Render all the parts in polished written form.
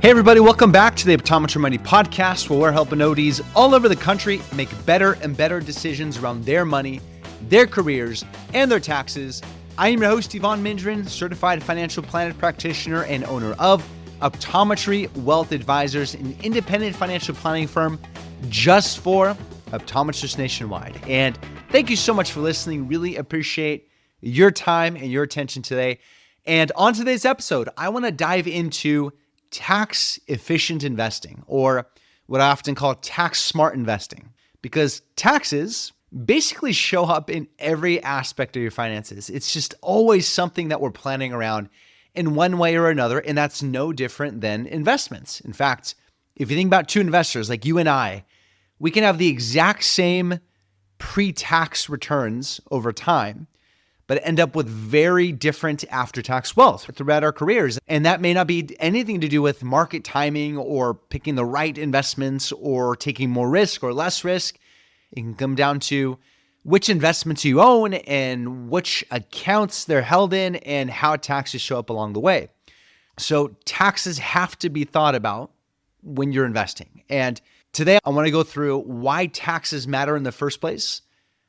Hey everybody, welcome back to the Optometry Money Podcast, where we're helping ODs all over the country make better and better decisions around their money, their careers, and their taxes. I am your host, Yvonne Mindrin, certified financial planner practitioner and owner of Optometry Wealth Advisors, an independent financial planning firm just for optometrists nationwide. And thank you so much for listening. Really appreciate your time and your attention today. And on today's episode, I want to dive into tax-efficient investing, or what I often call tax-smart investing, because taxes basically show up in every aspect of your finances. It's just always something that we're planning around in one way or another, and that's no different than investments. In fact, if you think about two investors like you and I, we can have the exact same pre-tax returns over time, but end up with very different after-tax wealth throughout our careers. And that may not be anything to do with market timing or picking the right investments or taking more risk or less risk. It can come down to which investments you own and which accounts they're held in and how taxes show up along the way. So taxes have to be thought about when you're investing. And today I want to go through why taxes matter in the first place.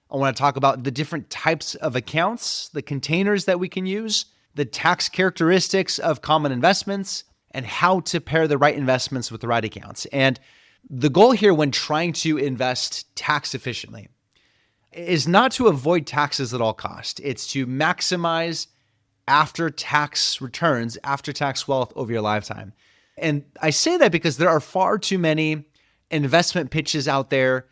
I want to talk about the different types of accounts, the containers that we can use, the tax characteristics of common investments, and how to pair the right investments with the right accounts. And the goal here when trying to invest tax efficiently is not to avoid taxes at all costs. It's to maximize after-tax returns, after-tax wealth over your lifetime. And I say that because there are far too many investment pitches out there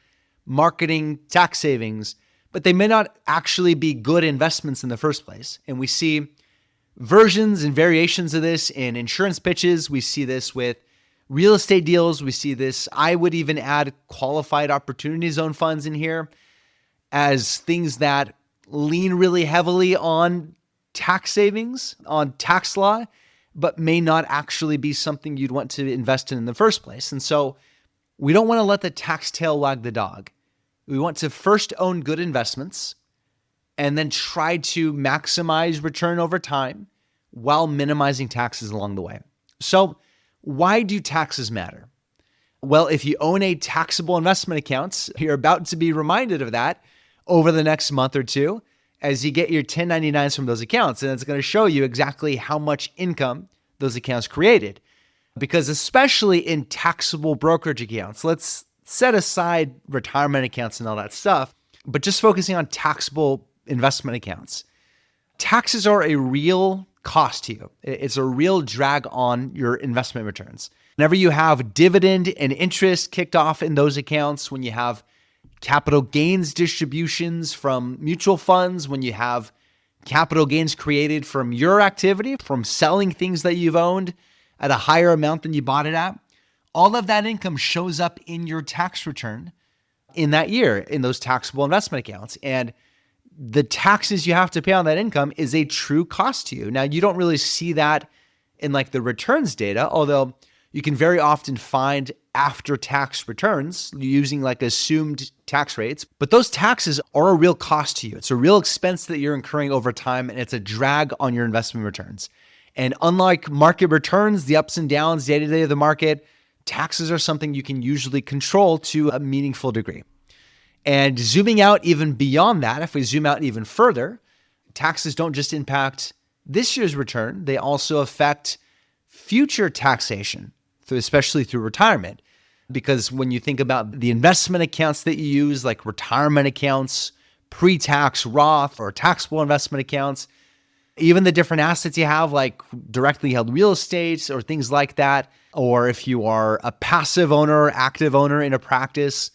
marketing tax savings, but they may not actually be good investments in the first place. And we see versions and variations of this in insurance pitches. We see this with real estate deals. We see this, I would even add qualified opportunity zone funds in here as things that lean really heavily on tax savings, on tax law, but may not actually be something you'd want to invest in the first place. And so we don't want to let the tax tail wag the dog. We want to first own good investments and then try to maximize return over time while minimizing taxes along the way. So why do taxes matter? Well, if you own a taxable investment account, you're about to be reminded of that over the next month or two as you get your 1099s from those accounts. And it's going to show you exactly how much income those accounts created. Because especially in taxable brokerage accounts, let's set aside retirement accounts and all that stuff, but just focusing on taxable investment accounts. Taxes are a real cost to you. It's a real drag on your investment returns. Whenever you have dividend and interest kicked off in those accounts, when you have capital gains distributions from mutual funds, when you have capital gains created from your activity, from selling things that you've owned at a higher amount than you bought it at, all of that income shows up in your tax return in that year in those taxable investment accounts. And the taxes you have to pay on that income is a true cost to you. Now, you don't really see that in like the returns data, although you can very often find after-tax returns using like assumed tax rates. But those taxes are a real cost to you. It's a real expense that you're incurring over time, and it's a drag on your investment returns. And unlike market returns, the ups and downs day-to-day of the market, taxes are something you can usually control to a meaningful degree. And zooming out even beyond that, if we zoom out even further, taxes don't just impact this year's return, they also affect future taxation, especially through retirement. Because when you think about the investment accounts that you use, like retirement accounts, pre-tax Roth or taxable investment accounts, even the different assets you have, like directly held real estate or things like that, or if you are a passive owner or active owner in a practice,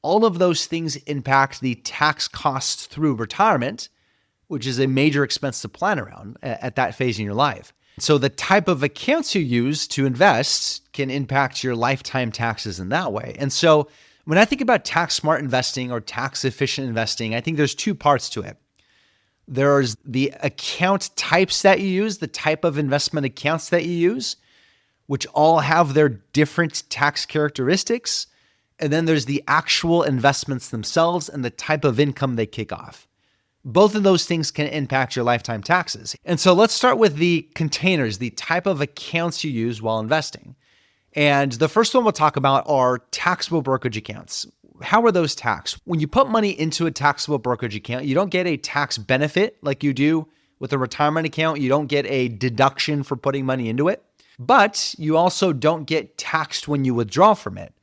all of those things impact the tax costs through retirement, which is a major expense to plan around at that phase in your life. So the type of accounts you use to invest can impact your lifetime taxes in that way. And so when I think about tax-smart investing or tax-efficient investing, I think there's two parts to it. There's the account types that you use, the type of investment accounts that you use, which all have their different tax characteristics. And then there's the actual investments themselves and the type of income they kick off. Both of those things can impact your lifetime taxes. And so let's start with the containers, the type of accounts you use while investing. And the first one we'll talk about are taxable brokerage accounts. How are those taxed? When you put money into a taxable brokerage account, you don't get a tax benefit like you do with a retirement account. You don't get a deduction for putting money into it, but you also don't get taxed when you withdraw from it.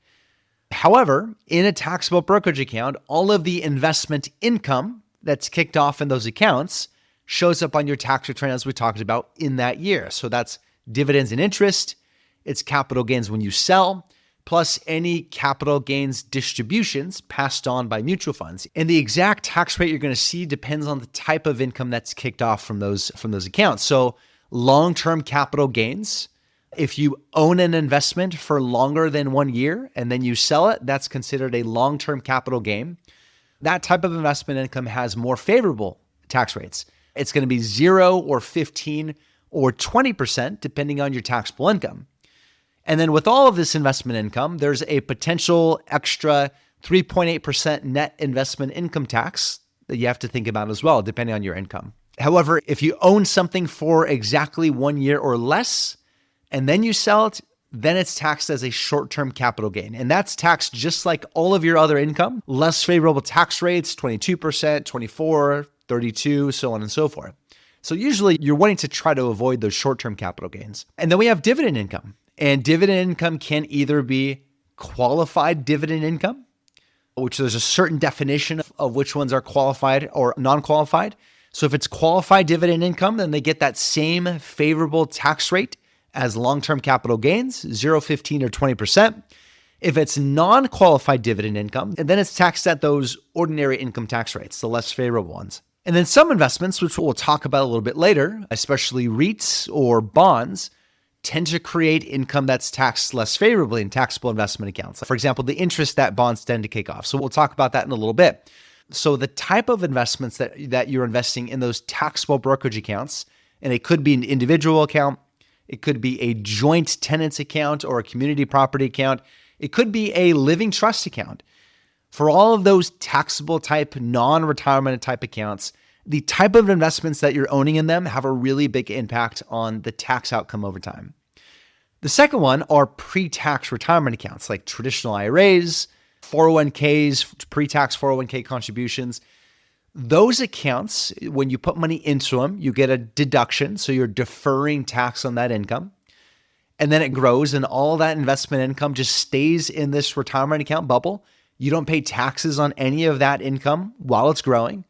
However, in a taxable brokerage account, all of the investment income that's kicked off in those accounts shows up on your tax return as we talked about in that year. So that's dividends and interest, it's capital gains when you sell, plus any capital gains distributions passed on by mutual funds. And the exact tax rate you're going to see depends on the type of income that's kicked off from those accounts. So long-term capital gains, if you own an investment for longer than 1 year and then you sell it, that's considered a long-term capital gain. That type of investment income has more favorable tax rates. It's going to be 0 or 15 or 20% depending on your taxable income. And then with all of this investment income, there's a potential extra 3.8% net investment income tax that you have to think about as well, depending on your income. However, if you own something for exactly 1 year or less, and then you sell it, then it's taxed as a short-term capital gain. And that's taxed just like all of your other income, less favorable tax rates, 22%, 24, 32, so on and so forth. So usually you're wanting to try to avoid those short-term capital gains. And then we have dividend income. And dividend income can either be qualified dividend income, which there's a certain definition of which ones are qualified or non-qualified. So if it's qualified dividend income, then they get that same favorable tax rate as long-term capital gains, 0, 15, or 20%. If it's non-qualified dividend income, then it's taxed at those ordinary income tax rates, the less favorable ones. And then some investments, which we'll talk about a little bit later, especially REITs or bonds, tend to create income that's taxed less favorably in taxable investment accounts. For example, the interest that bonds tend to kick off. So we'll talk about that in a little bit. So the type of investments that you're investing in those taxable brokerage accounts, and it could be an individual account, it could be a joint tenants account or a community property account, it could be a living trust account. For all of those taxable type, non-retirement type accounts, the type of investments that you're owning in them have a really big impact on the tax outcome over time. The second one are pre-tax retirement accounts like traditional IRAs, 401ks, pre-tax 401k contributions. Those accounts, when you put money into them, you get a deduction. So you're deferring tax on that income. And then it grows and all that investment income just stays in this retirement account bubble. You don't pay taxes on any of that income while it's growing.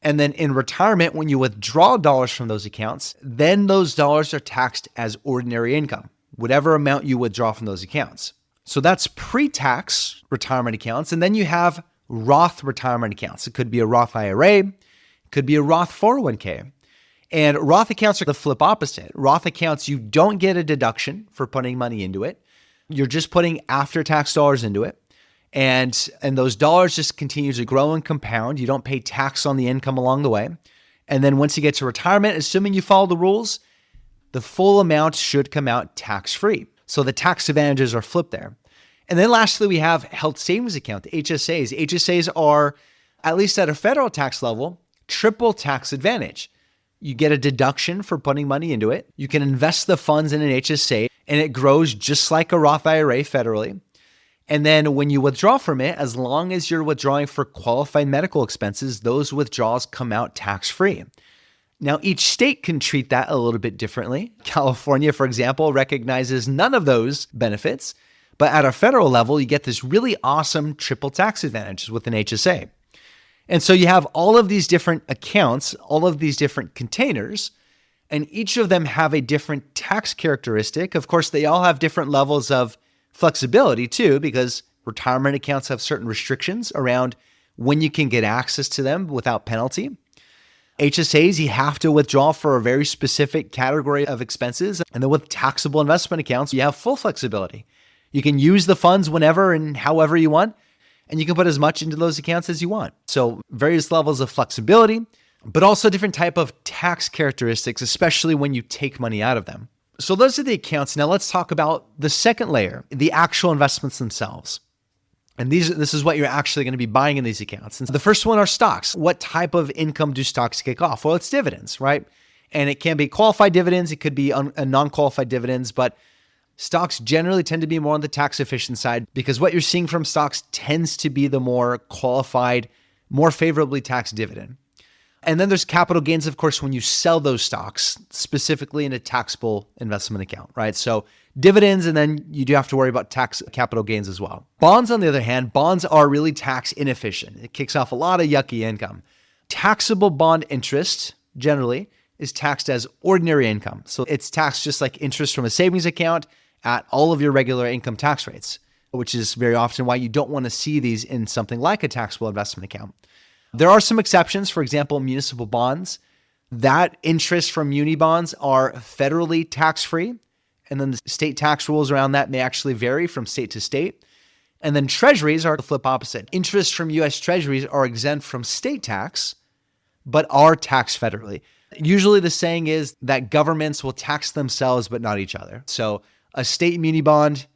And then in retirement, when you withdraw dollars from those accounts, then those dollars are taxed as ordinary income, whatever amount you withdraw from those accounts. So that's pre-tax retirement accounts. And then you have Roth retirement accounts. It could be a Roth IRA, it could be a Roth 401k. And Roth accounts are the flip opposite. Roth accounts, you don't get a deduction for putting money into it. You're just putting after-tax dollars into it. And those dollars just continue to grow and compound. You don't pay tax on the income along the way. And then once you get to retirement, assuming you follow the rules, the full amount should come out tax-free. So the tax advantages are flipped there. And then lastly, we have health savings account, the HSAs. HSAs are, at least at a federal tax level, triple tax advantage. You get a deduction for putting money into it. You can invest the funds in an HSA and it grows just like a Roth IRA federally. And then when you withdraw from it, as long as you're withdrawing for qualified medical expenses, those withdrawals come out tax-free. Now, each state can treat that a little bit differently. California, for example, recognizes none of those benefits, but at a federal level, you get this really awesome triple tax advantage with an HSA. And so you have all of these different accounts, all of these different containers, and each of them have a different tax characteristic. Of course, they all have different levels of flexibility too, because retirement accounts have certain restrictions around when you can get access to them without penalty. HSAs, you have to withdraw for a very specific category of expenses. And then with taxable investment accounts, you have full flexibility. You can use the funds whenever and however you want, and you can put as much into those accounts as you want. So various levels of flexibility, but also different type of tax characteristics, especially when you take money out of them. So those are the accounts. Now let's talk about the second layer, the actual investments themselves. And this is what you're actually going to be buying in these accounts. And the first one are stocks. What type of income do stocks kick off? Well, it's dividends, right? And it can be qualified dividends. It could be non-qualified dividends. But Stocks generally tend to be more on the tax efficient side because what you're seeing from stocks tends to be the more qualified, more favorably taxed dividend. And then there's capital gains, of course, when you sell those stocks, specifically in a taxable investment account, right? So dividends, and then you do have to worry about tax capital gains as well. Bonds, on the other hand, bonds are really tax inefficient. It kicks off a lot of yucky income. Taxable bond interest, generally, is taxed as ordinary income. So it's taxed just like interest from a savings account at all of your regular income tax rates, which is very often why you don't want to see these in something like a taxable investment account. There are some exceptions. For example, municipal bonds, that interest from muni bonds are federally tax-free. And then the state tax rules around that may actually vary from state to state. And then treasuries are the flip opposite. Interest from US treasuries are exempt from state tax, but are taxed federally. Usually the saying is that governments will tax themselves, but not each other. So a state muni bond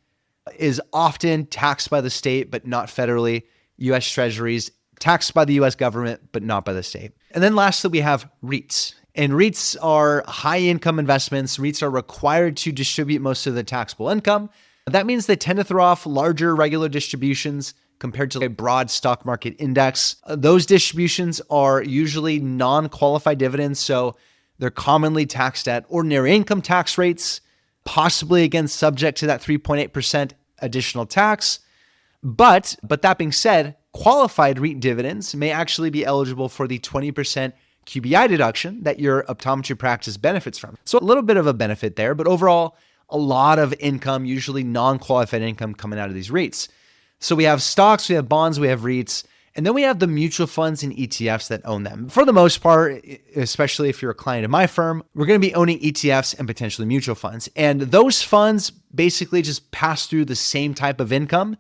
is often taxed by the state, but not federally. US treasuries taxed by the US government, but not by the state. And then lastly, we have REITs. And REITs are high income investments. REITs are required to distribute most of the taxable income. That means they tend to throw off larger regular distributions compared to a broad stock market index. Those distributions are usually non-qualified dividends, so they're commonly taxed at ordinary income tax rates, possibly again subject to that 3.8% additional tax. But that being said, qualified REIT dividends may actually be eligible for the 20% QBI deduction that your optometry practice benefits from. So a little bit of a benefit there, but overall, a lot of income, usually non-qualified income coming out of these REITs. So we have stocks, we have bonds, we have REITs, and then we have the mutual funds and ETFs that own them. For the most part, especially if you're a client of my firm, we're going to be owning ETFs and potentially mutual funds. And those funds basically just pass through the same type of income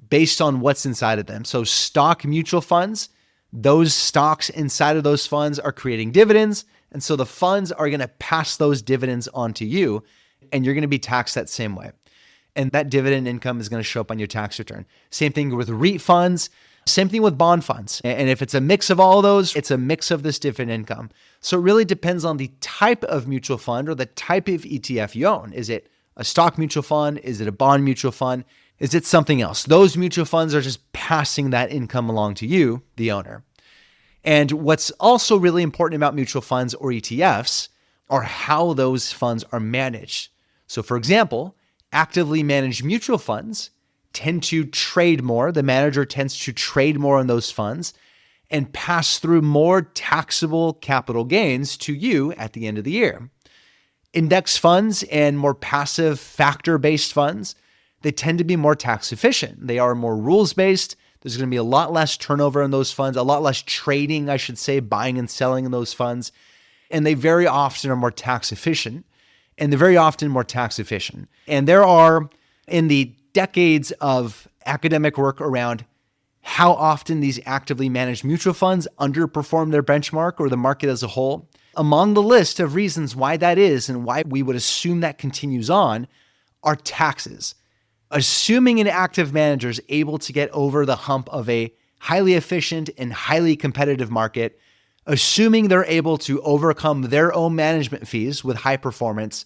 based on what's inside of them. So stock mutual funds, those stocks inside of those funds are creating dividends. And so the funds are going to pass those dividends on to you, and you're going to be taxed that same way. And that dividend income is going to show up on your tax return. Same thing with REIT funds, same thing with bond funds. And if it's a mix of all of those, it's a mix of this dividend income. So it really depends on the type of mutual fund or the type of ETF you own. Is it a stock mutual fund? Is it a bond mutual fund? Is it something else? Those mutual funds are just passing that income along to you, the owner. And what's also really important about mutual funds or ETFs are how those funds are managed. So for example, actively managed mutual funds tend to trade more. The manager tends to trade more on those funds and pass through more taxable capital gains to you at the end of the year. Index funds and more passive factor-based funds, they tend to be more tax efficient. They are more rules-based. There's going to be a lot less turnover in those funds, a lot less trading, I should say, buying and selling in those funds. And they very often are more tax efficient. And they're very often more tax efficient. And there are, in the decades of academic work around how often these actively managed mutual funds underperform their benchmark or the market as a whole, among the list of reasons why that is and why we would assume that continues on are taxes. Assuming an active manager is able to get over the hump of a highly efficient and highly competitive market, assuming they're able to overcome their own management fees with high performance,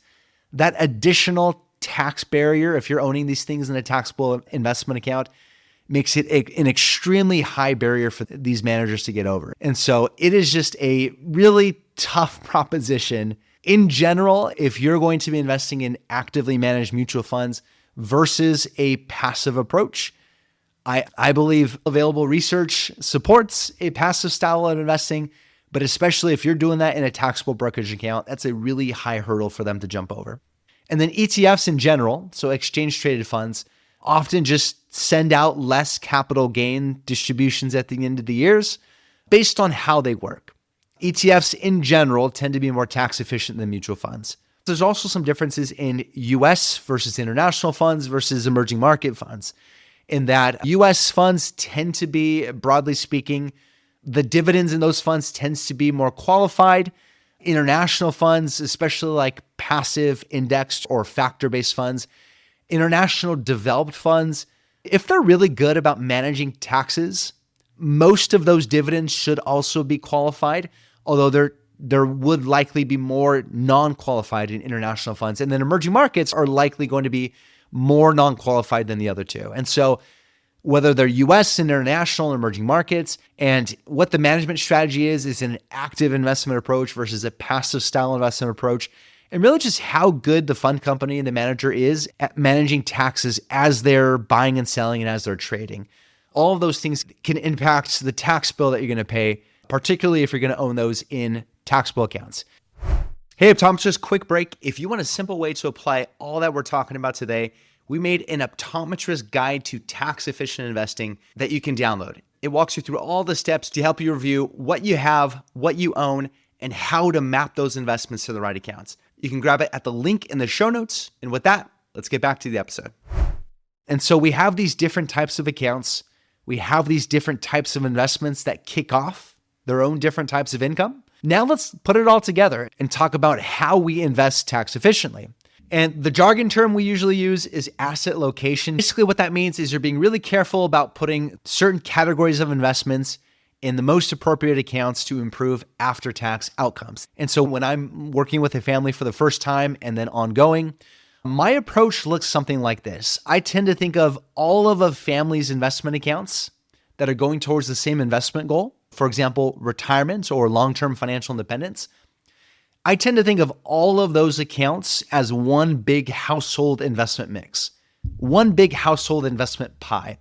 that additional tax barrier, if you're owning these things in a taxable investment account, makes it an extremely high barrier for these managers to get over. And so it is just a really tough proposition in general if you're going to be investing in actively managed mutual funds versus a passive approach. I believe available research supports a passive style of investing, but especially if you're doing that in a taxable brokerage account, that's a really high hurdle for them to jump over. And then ETFs in general, so exchange traded funds, often just send out less capital gain distributions at the end of the years based on how they work. ETFs in general tend to be more tax efficient than mutual funds. There's also some differences in US versus international funds versus emerging market funds, in that US funds tend to be, broadly speaking, the dividends in those funds tends to be more qualified. International funds, especially like passive indexed or factor-based funds, international developed funds, if they're really good about managing taxes, most of those dividends should also be qualified, although they're there would likely be more non-qualified in international funds. And then emerging markets are likely going to be more non-qualified than the other two. And so whether they're US, international, emerging markets, and what the management strategy is an active investment approach versus a passive style investment approach, and really just how good the fund company and the manager is at managing taxes as they're buying and selling and as they're trading. All of those things can impact the tax bill that you're going to pay, particularly if you're going to own those in taxable accounts. Hey, optometrist, quick break. If you want a simple way to apply all that we're talking about today, we made an optometrist guide to tax-efficient investing that you can download. It walks you through all the steps to help you review what you have, what you own, and how to map those investments to the right accounts. You can grab it at the link in the show notes. And with that, let's get back to the episode. And so we have these different types of accounts. We have these different types of investments that kick off their own different types of income. Now let's put it all together and talk about how we invest tax efficiently. And the jargon term we usually use is asset location. Basically what that means is you're being really careful about putting certain categories of investments in the most appropriate accounts to improve after-tax outcomes. And so when I'm working with a family for the first time and then ongoing, my approach looks something like this. I tend to think of all of a family's investment accounts that are going towards the same investment goal. For example, retirement or long-term financial independence. I tend to think of all of those accounts as one big household investment mix, one big household investment pie.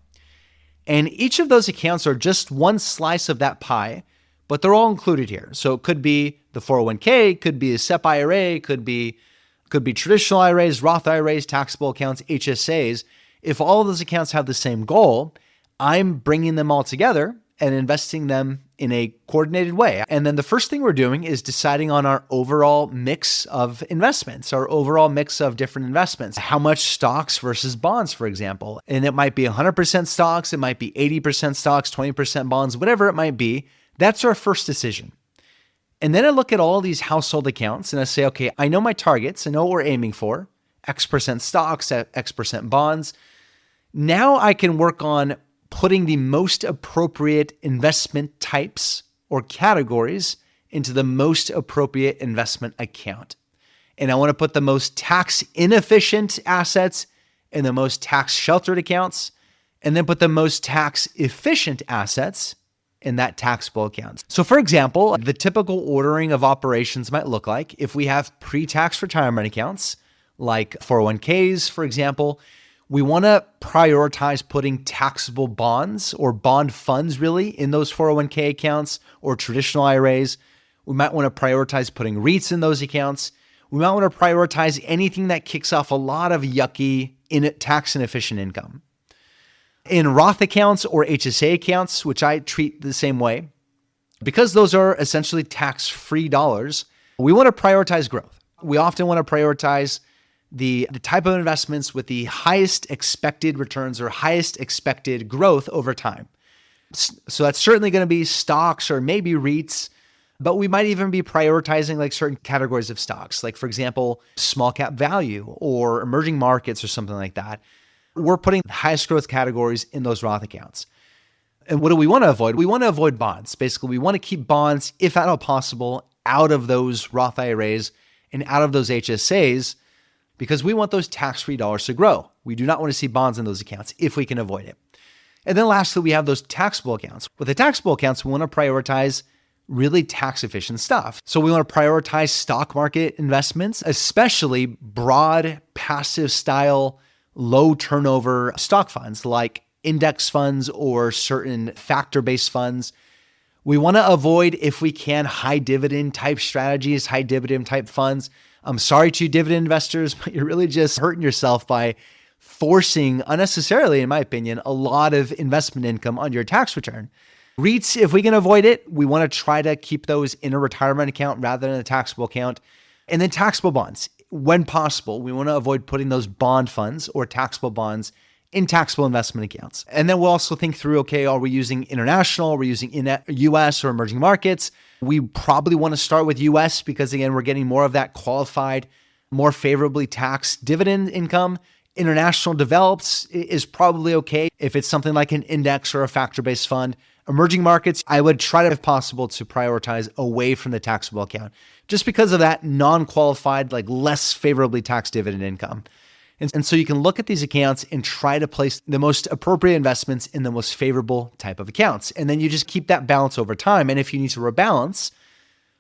And each of those accounts are just one slice of that pie, but they're all included here. So it could be the 401k, could be a SEP IRA, could be traditional IRAs, Roth IRAs, taxable accounts, HSAs. If all of those accounts have the same goal, I'm bringing them all together and investing them in a coordinated way. And then the first thing we're doing is deciding on our overall mix of investments, our overall mix of different investments. How much stocks versus bonds, for example. And it might be 100% stocks, it might be 80% stocks, 20% bonds, whatever it might be. That's our first decision. And then I look at all these household accounts and I say, okay, I know my targets, I know what we're aiming for, X% stocks, X% bonds. Now I can work on putting the most appropriate investment types or categories into the most appropriate investment account. And I want to put the most tax inefficient assets in the most tax sheltered accounts, and then put the most tax efficient assets in that taxable account. So for example, the typical ordering of operations might look like if we have pre-tax retirement accounts, like 401ks, for example, we want to prioritize putting taxable bonds or bond funds really in those 401k accounts or traditional IRAs. We might want to prioritize putting REITs in those accounts. We might want to prioritize anything that kicks off a lot of yucky tax inefficient income. In Roth accounts or HSA accounts, which I treat the same way, because those are essentially tax-free dollars, we want to prioritize growth. We often want to prioritize the type of investments with the highest expected returns or highest expected growth over time. So that's certainly going to be stocks or maybe REITs, but we might even be prioritizing like certain categories of stocks, like for example, small cap value or emerging markets or something like that. We're putting the highest growth categories in those Roth accounts. And what do we want to avoid? We want to avoid bonds. Basically, we want to keep bonds, if at all possible, out of those Roth IRAs and out of those HSAs, because we want those tax-free dollars to grow. We do not want to see bonds in those accounts if we can avoid it. And then lastly, we have those taxable accounts. With the taxable accounts, we want to prioritize really tax-efficient stuff. So we want to prioritize stock market investments, especially broad, passive style, low turnover stock funds like index funds or certain factor-based funds. We want to avoid, if we can, high dividend type strategies, high dividend type funds. I'm sorry to you dividend investors, but you're really just hurting yourself by forcing unnecessarily, in my opinion, a lot of investment income on your tax return. REITs, if we can avoid it, we want to try to keep those in a retirement account rather than a taxable account. And then taxable bonds, when possible, we want to avoid putting those bond funds or taxable bonds in taxable investment accounts. And then we'll also think through, okay, are we using international? Are we using US or emerging markets? We probably want to start with US because, again, we're getting more of that qualified, more favorably taxed dividend income. International develops is probably okay if it's something like an index or a factor-based fund. Emerging markets, I would try to, if possible, to prioritize away from the taxable account, just because of that non-qualified, like less favorably taxed dividend income. And so you can look at these accounts and try to place the most appropriate investments in the most favorable type of accounts. And then you just keep that balance over time. And if you need to rebalance,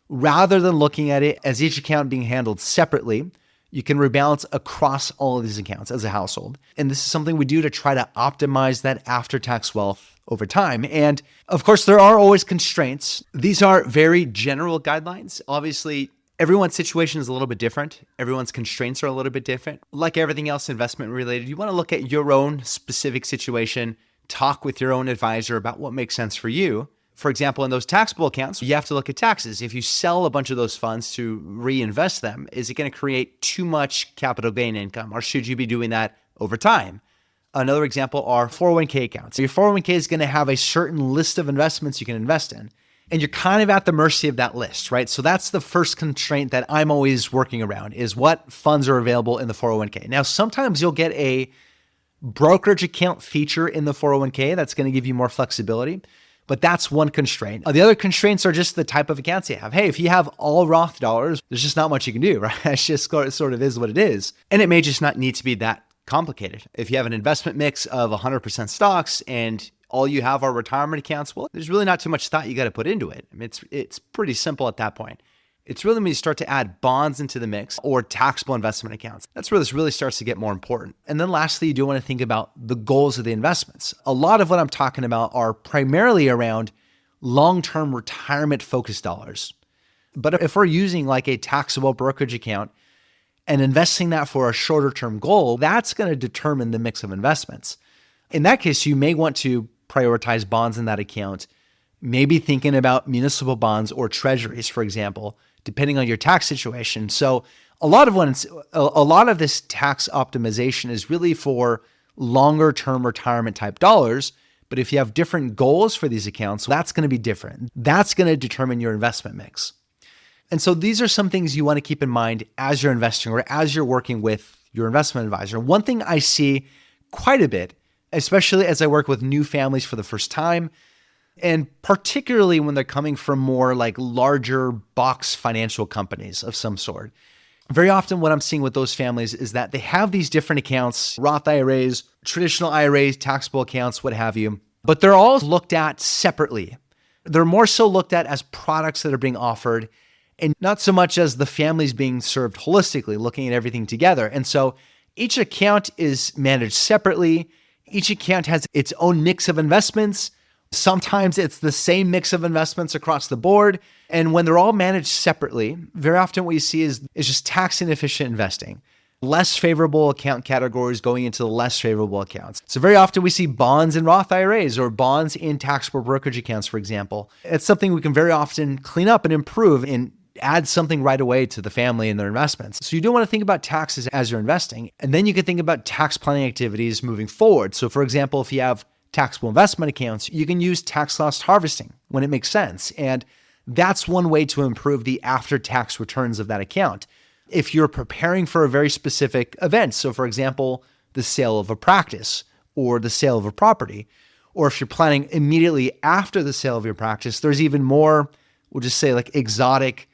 rather than looking at it as each account being handled separately, you can rebalance across all of these accounts as a household. And this is something we do to try to optimize that after-tax wealth over time. And of course, there are always constraints. These are very general guidelines. Obviously, everyone's situation is a little bit different. Everyone's constraints are a little bit different. Like everything else investment related, you want to look at your own specific situation, talk with your own advisor about what makes sense for you. For example, in those taxable accounts, you have to look at taxes. If you sell a bunch of those funds to reinvest them, is it going to create too much capital gain income, or should you be doing that over time? Another example are 401k accounts. Your 401k is going to have a certain list of investments you can invest in, and you're kind of at the mercy of that list, right? So that's the first constraint that I'm always working around, is what funds are available in the 401k. Now, sometimes you'll get a brokerage account feature in the 401k that's going to give you more flexibility. But that's one constraint. The other constraints are just the type of accounts you have. Hey, if you have all Roth dollars, there's just not much you can do, right? It's just sort of is what it is. And it may just not need to be that complicated. If you have an investment mix of 100% stocks and all you have are retirement accounts, well, there's really not too much thought you got to put into it. I mean, it's pretty simple at that point. It's really when you start to add bonds into the mix or taxable investment accounts. That's where this really starts to get more important. And then lastly, you do want to think about the goals of the investments. A lot of what I'm talking about are primarily around long-term retirement-focused dollars. But if we're using like a taxable brokerage account and investing that for a shorter-term goal, that's going to determine the mix of investments. In that case, you may want to prioritize bonds in that account, maybe thinking about municipal bonds or treasuries, for example, depending on your tax situation. So a lot of this tax optimization is really for longer term retirement type dollars. But if you have different goals for these accounts, that's going to be different. That's going to determine your investment mix. And so these are some things you want to keep in mind as you're investing or as you're working with your investment advisor. One thing I see quite a bit, especially as I work with new families for the first time, and particularly when they're coming from more like larger box financial companies of some sort. Very often what I'm seeing with those families is that they have these different accounts, Roth IRAs, traditional IRAs, taxable accounts, what have you, but they're all looked at separately. They're more so looked at as products that are being offered and not so much as the families being served holistically, looking at everything together. And so each account is managed separately. Each account has its own mix of investments. Sometimes it's the same mix of investments across the board. And when they're all managed separately, very often what you see is just tax-inefficient investing. Less favorable account categories going into the less favorable accounts. So very often we see bonds in Roth IRAs or bonds in taxable brokerage accounts, for example. It's something we can very often clean up and improve and add something right away to the family and their investments. So you do want to think about taxes as you're investing. And then you can think about tax planning activities moving forward. So for example, if you have taxable investment accounts, you can use tax loss harvesting when it makes sense. And that's one way to improve the after-tax returns of that account. If you're preparing for a very specific event, so for example, the sale of a practice or the sale of a property, or if you're planning immediately after the sale of your practice, there's even more, we'll just say like exotic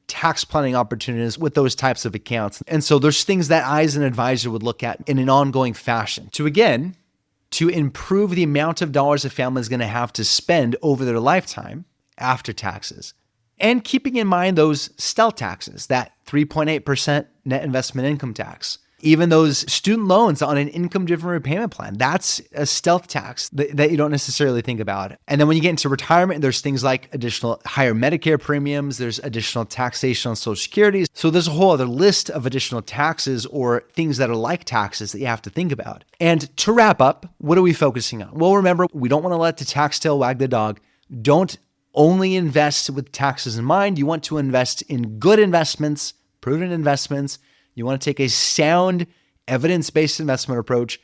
tax planning opportunities with those types of accounts. And so there's things that I as an advisor would look at in an ongoing fashion to improve the amount of dollars a family is going to have to spend over their lifetime after taxes. And keeping in mind those stealth taxes, that 3.8% net investment income tax, even those student loans on an income-driven repayment plan, that's a stealth tax that you don't necessarily think about. And then when you get into retirement, there's things like additional higher Medicare premiums, there's additional taxation on Social Security. So there's a whole other list of additional taxes or things that are like taxes that you have to think about. And to wrap up, what are we focusing on? Well, remember, we don't want to let the tax tail wag the dog. Don't only invest with taxes in mind. You want to invest in good investments, prudent investments. You want to take a sound, evidence-based investment approach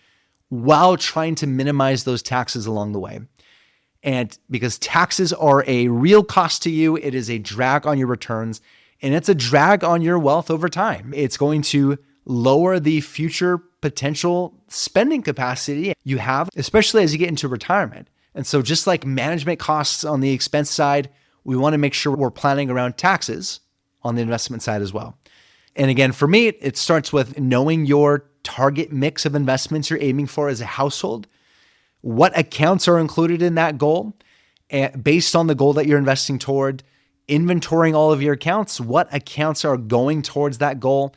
while trying to minimize those taxes along the way. And because taxes are a real cost to you, it is a drag on your returns, and it's a drag on your wealth over time. It's going to lower the future potential spending capacity you have, especially as you get into retirement. And so just like management costs on the expense side, we want to make sure we're planning around taxes on the investment side as well. And again, for me, it starts with knowing your target mix of investments you're aiming for as a household, what accounts are included in that goal, and based on the goal that you're investing toward, inventorying all of your accounts, what accounts are going towards that goal,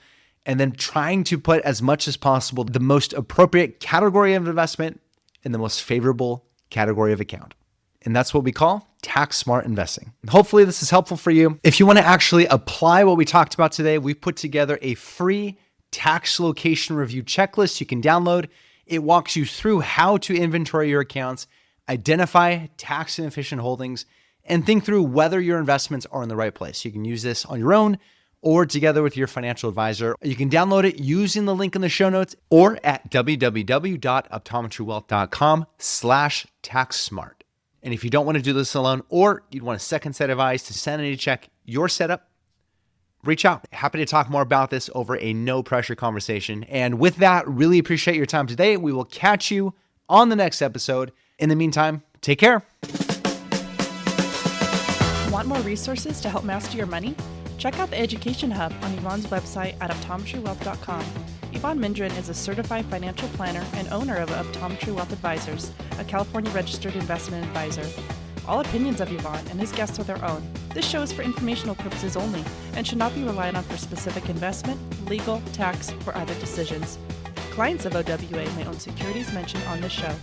and then trying to put as much as possible the most appropriate category of investment in the most favorable category of account. And that's what we call tax smart investing. Hopefully this is helpful for you. If you want to actually apply what we talked about today, we've put together a free tax location review checklist you can download. It walks you through how to inventory your accounts, identify tax inefficient holdings, and think through whether your investments are in the right place. You can use this on your own or together with your financial advisor. You can download it using the link in the show notes or at www.optometrywwealth.com/taxsmart. And if you don't want to do this alone, or you'd want a second set of eyes to sanity check your setup, reach out. Happy to talk more about this over a no pressure conversation. And with that, really appreciate your time today. We will catch you on the next episode. In the meantime, take care. Want more resources to help master your money? Check out the Education Hub on Yvonne's website at optometrywwealth.com. Yvonne Mindren is a certified financial planner and owner of Optometry Wealth Advisors, a California registered investment advisor. All opinions of Yvonne and his guests are their own. This show is for informational purposes only and should not be relied on for specific investment, legal, tax, or other decisions. Clients of OWA may own securities mentioned on this show.